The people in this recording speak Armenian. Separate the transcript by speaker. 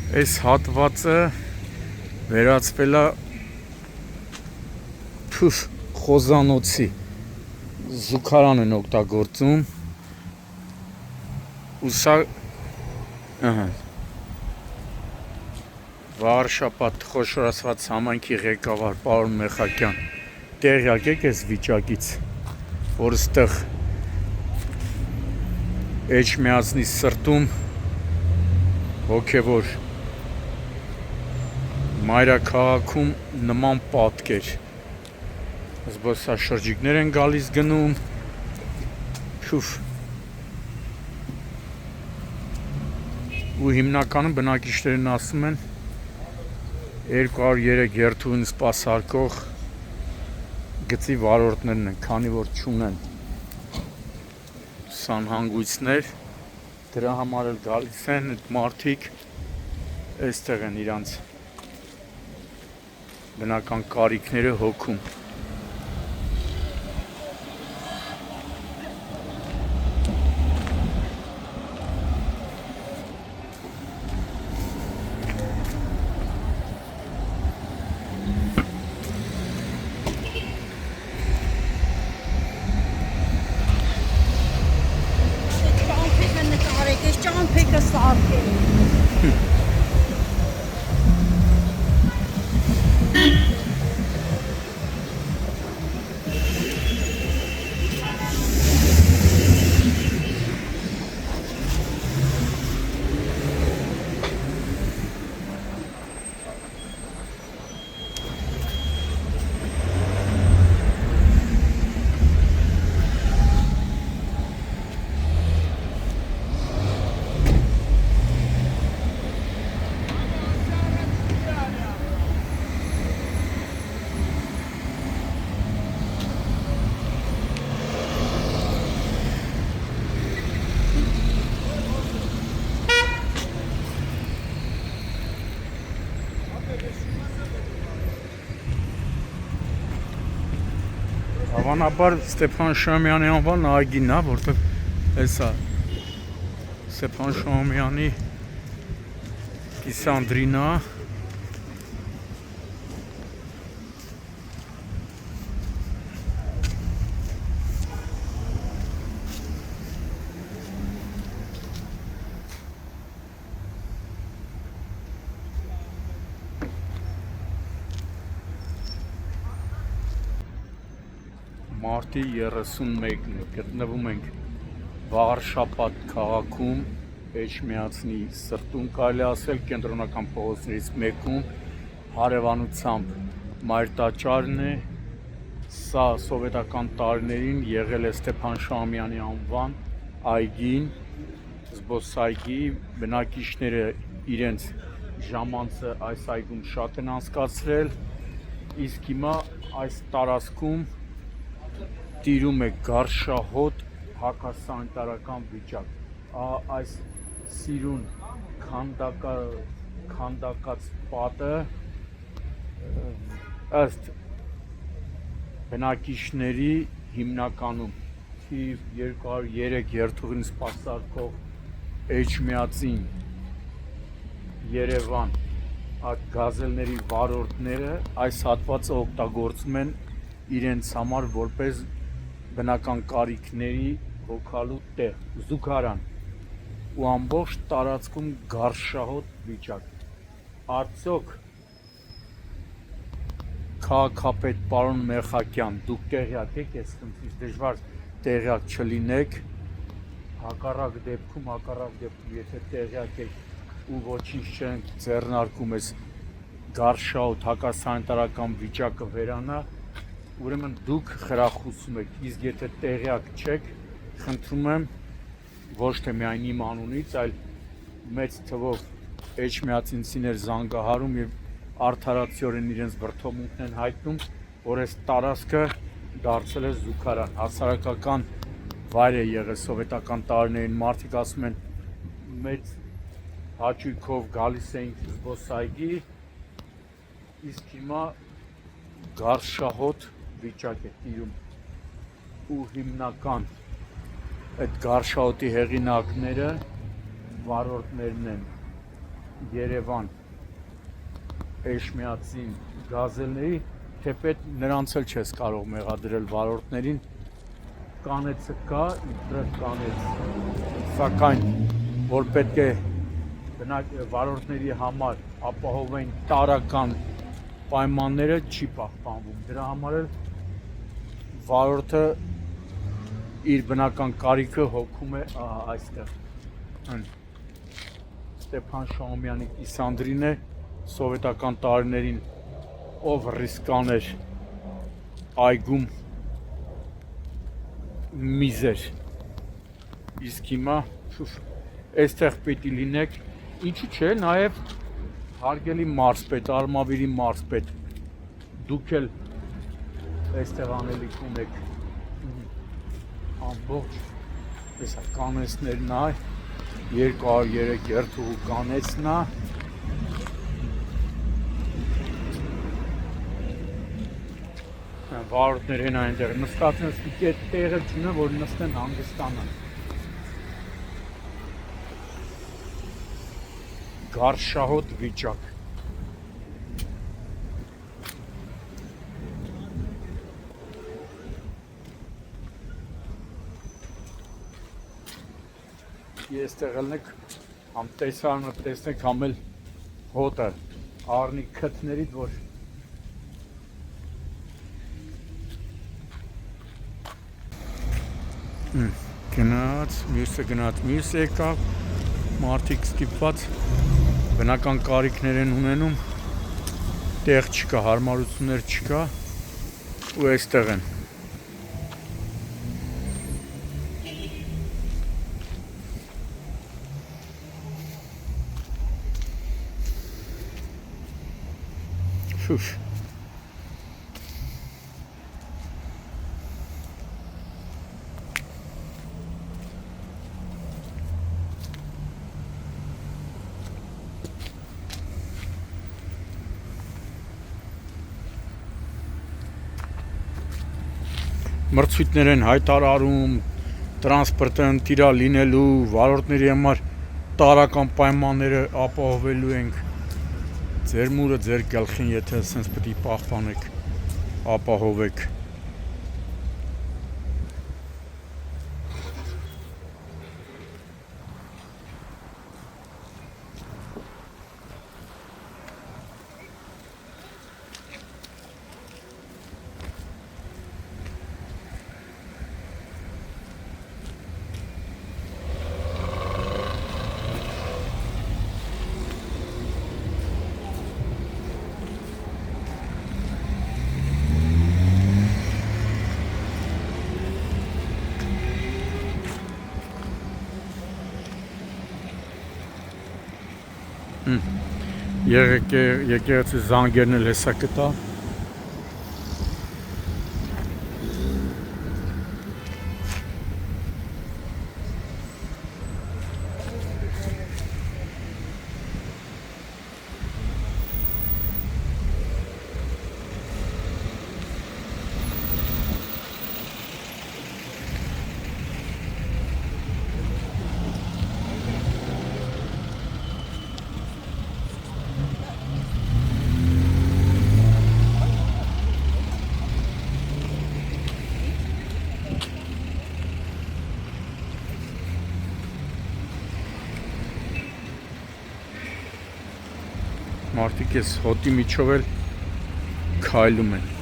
Speaker 1: Այս հատվածը վերածվել է խոզանոցի զուգարան են օգտագործում ու սա Վարշապատ խոշորացված համայնքի ղեկավար պարոն Մեխակյան տեղյակ եք այս վիճակից, որ այստեղ Էջմիածնի սրտում հոգևոր մայրաքաղաքում նման պատկեր զբոսաշրջիկներ են գալիս գնում ու հիմնականում բնակիչներն ասում են 203 երթուղին սպասարկող գծի վարորդներն են, քանի որ չունեն սանհանգույցներ, դրա համար էլ գալիս են այդ մարդիկ այստեղ են իրանց բնական կարիքները հոգում։ Հավանաբար Ստեփան Շահումյանի անվան այգին է, որտեղ հեսա Ստեփան Շահումյանի կիսանդրին է։ Մարտի 31-ն գտնվում ենք Վարշապատ քաղաքում, Էջմիածնի սրտում կարելի ասել, կենտրոնական փողոցներից մեկում, հարևանությամբ մայրտաճարն է, սա սովետական տարիներին եղել է Ստեփան Շահումյանի անվան այգին, զբոսայգի, բնակիչները իրենց ժամանցը այս այգում շատ են անցկացրել, իսկ հիմա այս տարածքում տիրում է գարշահոտ հակասանիտարական վիճակ, այս սիրուն քանդակած պատը ըստ բնակիչների հիմնականում թիվ 203 երթուղին սպասարկող Էջմիածին Երևան գազելների վարորդները այս հատվածը օգտագործում են իրենց համար որպես բնական կարիքների հոգալու տեղ, զուգարան ու ամբողջ տարածքում գարշահոտ վիճակ։ Արդյոք քաղաքապետ պարոն Մեխակյան, դուք տեղյակ եք այս խնդրից, դժվար տեղյակ չլինեք, հակառակ դեպքում եթե տեղյակ եք ու ոչինչ չենք ձեռնարկում այս գարշահոտ հակասանիտարական վիճակը վերանա, ուրեմն դուք խրախուսում եք, իսկ եթե տեղյակ չեք, խնդրում եմ ոչ թե միայն իմ անունից, այլ մեծ թվով էջմիածինցիներ զանգահարում եւ արդարացիորեն իրենց վրդովմունքն են հայտնում, որ այս տարածքը դարձել է զուգարան, հասարակական վայր է եղել սովետական տարիներին, մարդիկ ասում են մեծ հաճույքով գալիս էինք զբոսայգի, իսկ հիմա գարշահոտ վիճակ է տիրում ու հիմնական այդ գարշահոտի հեղինակները վարորդներն են Երևան Էշմիածին գազելների, թեպետ նրանց էլ չես կարող մեղադրել վարորդներին, կանեցը կա, իբրև կանեց, սակայն որ պետք է վարորդների համար ապահովեն տարրական պայմանները չի պահպանվում, դրա համար էլ վարորդը իր բնական կարիքը հոգում է այստեղ, Ստեփան Շահումյանի կիսանդրին է, սովետական տարիներին ով ռիսկաներ այգում միզեր, իսկ հիմա այստեղ պիտի լինեք, ինչու՞ չէ, նաև հարգելի մարզպետ, Արմավիրի մարզպետ, դուք էլ այստեղ անելիք ունեք, ամբողջ հեսա կանեցներն այ 203 երթուղու կանեցն է, վարորդներ են այնտեղ նստածն ստիք է տեղը չունը, որ նստեն հանգստանան, գարշահոտ վիճակ, ես տեղելնեք համ տեսարանը տեսնեք համ էլ հոտը առնի քթներից, որ գնաց, մյուսը գնաց, մյուսը եկավ, մարդիկ ստիպված բնական կարիքներ են ունենում, տեղ չկա, հարմարություններ չկա ու այստեղ են։ Շուշ մրցույթներ են հայտարարում, տրանսպորտը ընտիրա լինելու, վարորդների համար տարրական պայմանները ապահովելու ենք, ձեր մուրը ձեր գլխին, եթե սենց պետք է պահպանեք, ապահովեք։ Եկեղեցի զանգերն էլ հեսա կտա։ Մարդիկ էս հոտի միջով էլ քայլում են։